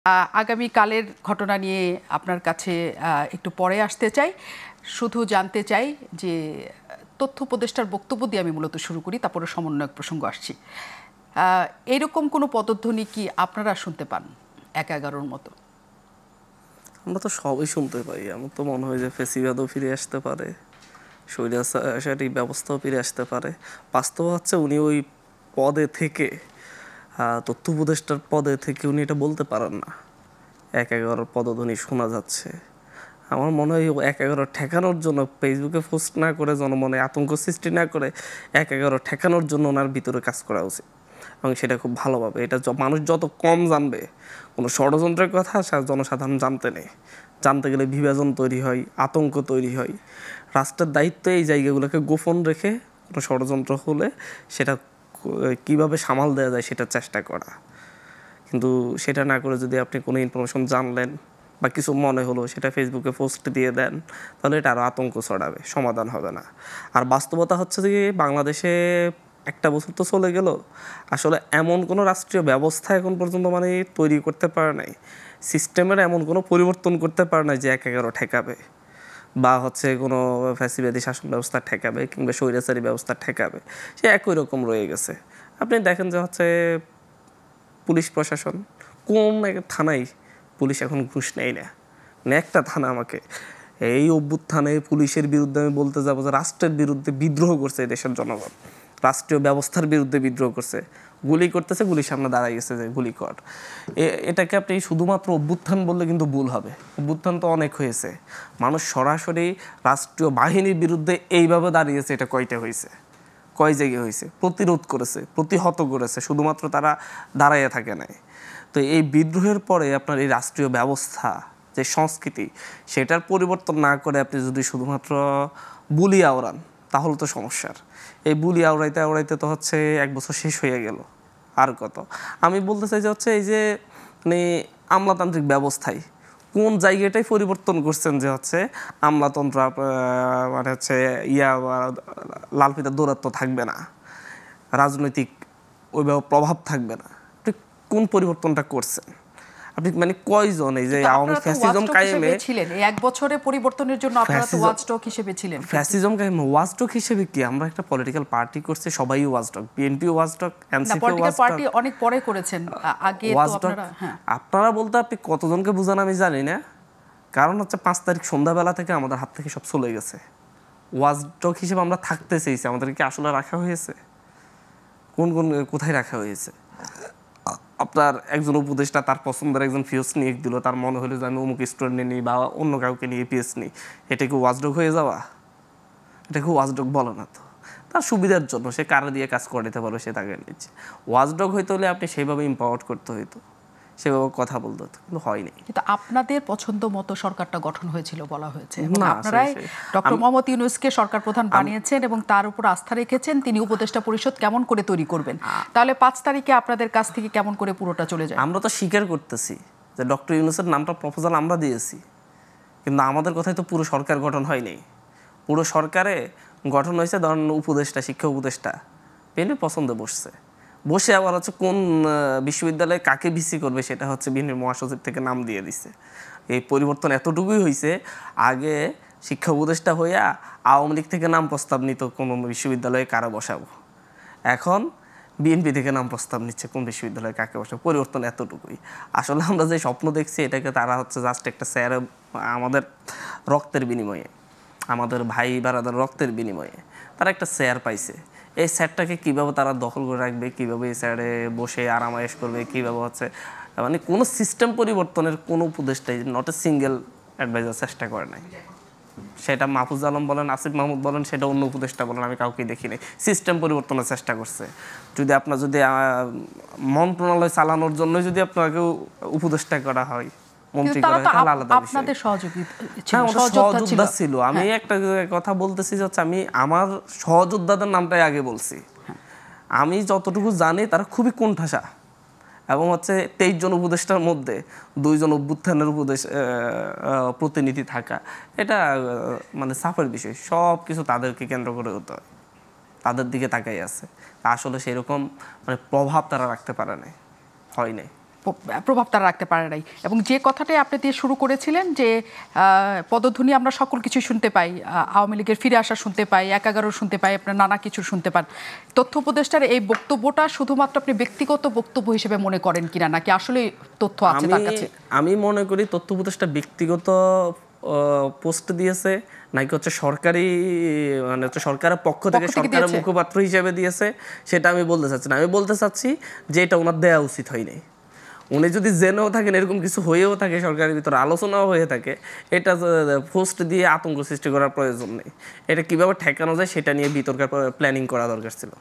আগামীকালের ঘটনা নিয়ে আপনার কাছে একটু পরে আসতে চাই। শুধু জানতে চাই যে তথ্য উপদেষ্টার বক্তব্য দিয়ে আমি মূলত শুরু করি, তারপরে সমন্বয়ক প্রসঙ্গ আসছি। এইরকম কোনো পদধ্বনি কি আপনারা শুনতে পান ১-১১-র মতো? আমরা তো সবই শুনতে পাই। আমার তো মনে হয় যে ফেসিবাদও ফিরে আসতে পারে, স্বৈরাচারী ব্যবস্থাও ফিরে আসতে পারে। বাস্তব হচ্ছে উনি ওই পদে থেকে, তথ্য উপদেষ্টার পদে থেকে উনি এটা বলতে পারেন না। ১-১১ পদধ্বনি শোনা যাচ্ছে। আমার মনে হয় ১-১১ ঠেকানোর জন্য ফেসবুকে পোস্ট না করে, জনমনে আতঙ্ক সৃষ্টি না করে ১-১১ ঠেকানোর জন্য ওনার ভিতরে কাজ করা উচিত, এবং সেটা খুব ভালোভাবে। এটা মানুষ যত কম জানবে কোনো ষড়যন্ত্রের কথা, জনসাধারণ জানতে গেলে বিভাজন তৈরি হয়, আতঙ্ক তৈরি হয়। রাষ্ট্রের দায়িত্ব এই জায়গাগুলোকে গোপন রেখে কোনো ষড়যন্ত্র হলে সেটা কিভাবে সামাল দেওয়া যায় সেটার চেষ্টা করা। কিন্তু সেটা না করে যদি আপনি কোনো ইনফরমেশন জানলেন বা কিছু মনে হলো সেটা ফেসবুকে পোস্ট দিয়ে দেন, তাহলে এটা আরও আতঙ্ক ছড়াবে, সমাধান হবে না। আর বাস্তবতা হচ্ছে যে বাংলাদেশে একটা বছর তো চলে গেল, আসলে এমন কোনো রাষ্ট্রীয় ব্যবস্থা এখন পর্যন্ত তৈরি করতে পারে নাই, সিস্টেমের এমন কোনো পরিবর্তন করতে পারে নাই যে ১-১১ ঠেকাবে বা কোনো ফ্যাসিবাদী শাসন ব্যবস্থা ঠেকাবে কিংবা স্বৈরাচারী ব্যবস্থা ঠেকাবে। সে একই রকম রয়ে গেছে। আপনি দেখেন যে পুলিশ প্রশাসন, কোন থানায় পুলিশ এখন ঘুষ নেয় না। একটা থানা আমাকে এই অভ্যুত্থানে পুলিশের বিরুদ্ধে আমি বলতে যাবো যে রাষ্ট্রের বিরুদ্ধে বিদ্রোহ করছে এই দেশের জনগণ, রাষ্ট্রীয় ব্যবস্থার বিরুদ্ধে বিদ্রোহ করছে, গুলি করতেছে, গুলির সামনে দাঁড়াই গেছে যে গুলি কর। এটাকে আপনি শুধুমাত্র অভ্যুত্থান বললে কিন্তু ভুল হবে। অভ্যুত্থান তো অনেক হয়েছে, মানুষ সরাসরি রাষ্ট্রীয় বাহিনীর বিরুদ্ধে এইভাবে দাঁড়িয়েছে, এটা কয়টা হয়েছে, কয় জায়গায় হয়েছে, প্রতিরোধ করেছে, প্রতিহত করেছে, শুধুমাত্র তারা দাঁড়াইয়া থাকে নাই। তো এই বিদ্রোহের পরে আপনার এই রাষ্ট্রীয় ব্যবস্থা যে সংস্কৃতি, সেটার পরিবর্তন না করে আপনি যদি শুধুমাত্র বুলি আওড়ান, তাহলে তো সমস্যার। এই বুলি আওড়াইতে আওড়াইতে তো ১ বছর শেষ হয়ে গেল, আর কত। আমি বলতে চাই যে এই যে আমলাতান্ত্রিক ব্যবস্থায় কোন জায়গাটাই পরিবর্তন করছেন যে আমলাতন্ত্র লালফিতার দৌরাত্ম্য থাকবে না, রাজনৈতিক ওইভাবে প্রভাব থাকবে না। আপনি কোন পরিবর্তনটা করছেন? আপনি কয়জন এই যে আওয়ামী ফ্যাসিজম কায়েমে ছিলেন, এই ১ বছরে পরিবর্তনের জন্য আপনারা তো ওয়াচডগ হিসেবে ছিলেন। ফ্যাসিজম কায়েমে ওয়াচডগ হিসেবে কি আমরা একটা পলিটিক্যাল পার্টি করছে, সবাই watchdog, BNP watchdog, NCP watchdog, party অনেক পরে করেছেন, আগে তো আপনারা। আপনারা বলতে আপনি কতজনকে বুঝান আমি জানি না, কারণ ৫ তারিখ সন্ধ্যাবেলা থেকে আমাদের হাত থেকে সব চলে গেছে। ওয়াচডগ হিসেবে আমরা থাকতে চেয়েছি, আমাদেরকে আসলে রাখা হয়েছে? কোথায় রাখা হয়েছে? আপনার একজন উপদেষ্টা তার পছন্দের একজন পিএস নিয়ে দিল, তার মনে হলো যে আমি অমুক স্টুডেন্ট নিই বা অন্য কাউকে নিয়ে পিএস নিই, এটা কি ওয়াচডগ হয়ে যাওয়া? এটাকে ওয়াচডগ বলে না তো। তার সুবিধার জন্য সে কারা দিয়ে কাজ করে দিতে পারবে সে তাকে নিচ্ছে। ওয়াচডগ হইতে হলে আপনি সেইভাবে এম্পাওয়ার্ড করতে হইতো, সেভাবে কথা বলতে হতো, কিন্তু হয়নি। কিন্তু আপনাদের পছন্দ মতো সরকারটা গঠন হয়েছিল বলা হয়েছে, আপনারাই ডক্টর মোহাম্মদ ইউনূসকে সরকার প্রধান বানিয়েছেন এবং তার উপর আস্থা রেখেছেন তিনি উপদেষ্টা পরিষদ কেমন করে তৈরি করবেন। তাহলে ৫ তারিখে আপনাদের কাছ থেকে কেমন করে পুরোটা চলে যায়? আমরা তো স্বীকার করতেছি যে ডক্টর ইউনূসের নামটা প্রপোজাল আমরা দিয়েছি, কিন্তু আমাদের কথাই তো পুরো সরকার গঠন হয়নি। পুরো সরকারে গঠন হয়েছে ধরেন উপদেষ্টা, শিক্ষা উপদেষ্টা বিএনপি পছন্দে বসে আবার কোন বিশ্ববিদ্যালয়ে কাকে ভিসি করবে সেটা বিএনপির মহাসচিব থেকে নাম দিয়ে দিছে। এই পরিবর্তন এতটুকুই হয়েছে, আগে শিক্ষা উপদেষ্টা হইয়া আওয়ামী লীগ থেকে নাম প্রস্তাব নিত কোনো বিশ্ববিদ্যালয়ে কারা বসাবো, এখন বিএনপি থেকে নাম প্রস্তাব নিচ্ছে কোন বিশ্ববিদ্যালয়ে কাকে বসাবো। পরিবর্তন এতটুকুই। আসলে আমরা যে স্বপ্ন দেখছি এটাকে তারা জাস্ট একটা স্যার, আমাদের রক্তের বিনিময়ে, আমাদের ভাই বারাদার রক্তের বিনিময়ে তারা একটা চেয়ার পাইছে। এই স্যারটাকে কীভাবে তারা দখল করে রাখবে, কীভাবে এই স্যারে বসে আরামায়েশ করবে, কীভাবে কোনো সিস্টেম পরিবর্তনের কোনো উপদেষ্টাই নট এ সিঙ্গেল অ্যাডভাইজার চেষ্টা করে নাই। সেটা মাহফুজ আলম বলেন, আসিফ মাহমুদ বলেন, সেটা অন্য উপদেষ্টা বলেন, আমি কাউকে দেখি নাই সিস্টেম পরিবর্তনের চেষ্টা করছে। যদি মন্ত্রণালয় চালানোর জন্য যদি আপনাকে উপদেষ্টা করা হয়, মন্ত্রী করা হয়, তাহলে আলাদা বিষয়। আপনাদের সহযোদ্ধা ছিল। আমি একটা কথা বলতেছি যে আমি আমার সহযোদ্ধাদের নামটাই আগে বলছি। আমি যতটুকু জানি তারা খুবই কোণঠাসা, এবং 23 জন উপদেষ্টার মধ্যে 2 জন অভ্যুত্থানের প্রতিনিধি থাকা, এটা চাপের বিষয়। সব কিছু তাদেরকে কেন্দ্র করে হতে হয়, তাদের দিকে তাকাই আছে। আসলে সেরকম প্রভাব তারা রাখতে পারে নাই, হয় নাই। প্রভাব তারা রাখতে পারে নাই। এবং যে কথাটাই আপনি দিয়ে শুরু করেছিলেন যে পদধ্বনি আমরা সকল কিছু শুনতে পাই, আওয়ামী লীগের ফিরে আসা শুনতে পাই, ১/১১ শুনতে পাই, আপনার নানা কিছু শুনতে পান। তথ্য উপদেষ্টার এই বক্তব্যটা শুধুমাত্র আপনি ব্যক্তিগত বক্তব্য হিসেবে মনে করেন কিনা, নাকি আসলে তথ্য আছে তার কাছে? আমি মনে করি তথ্য উপদেষ্টা ব্যক্তিগত পোস্ট দিয়েছে, নাকি হচ্ছে সরকারি মানে হচ্ছে সরকারের পক্ষ থেকে সরকারের মুখপাত্র হিসেবে দিয়েছে, সেটা আমি বলতে চাচ্ছি না। আমি বলতে চাচ্ছি যে এটা ওনার দেওয়া উচিত হয়নি। উনি যদি জেনেও থাকেন, এরকম কিছু হয়েও থাকে, সরকারের ভিতরে আলোচনাও হয়ে থাকে, এটা পোস্ট দিয়ে আতঙ্ক সৃষ্টি করার প্রয়োজন নেই। এটা কিভাবে ঠেকানো যায় সেটা নিয়ে বিতর্কের প্ল্যানিং করা দরকার ছিল।